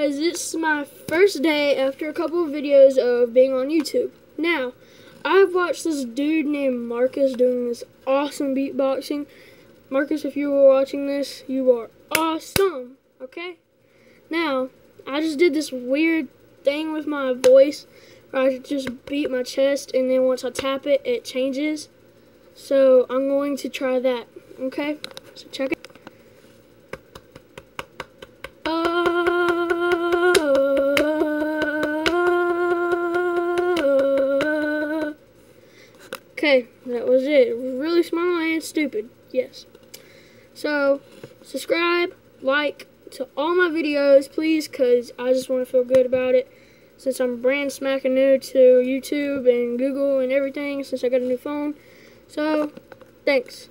guys, it's my first day after a couple of videos of being on YouTube. Now, I've watched this dude named Marcus doing this awesome beatboxing. Marcus, if you were watching this, you are awesome, okay? Now, I just did this weird thing with my voice where I just beat my chest, and then once I tap it, it changes. So, I'm going to try that, okay? So, check it. Okay, that was it. It was really small and stupid, yes. So, subscribe, like to all my videos, please, because I just want to feel good about it. Since I'm brand smacking new to YouTube and Google and everything, since I got a new phone. So, thanks.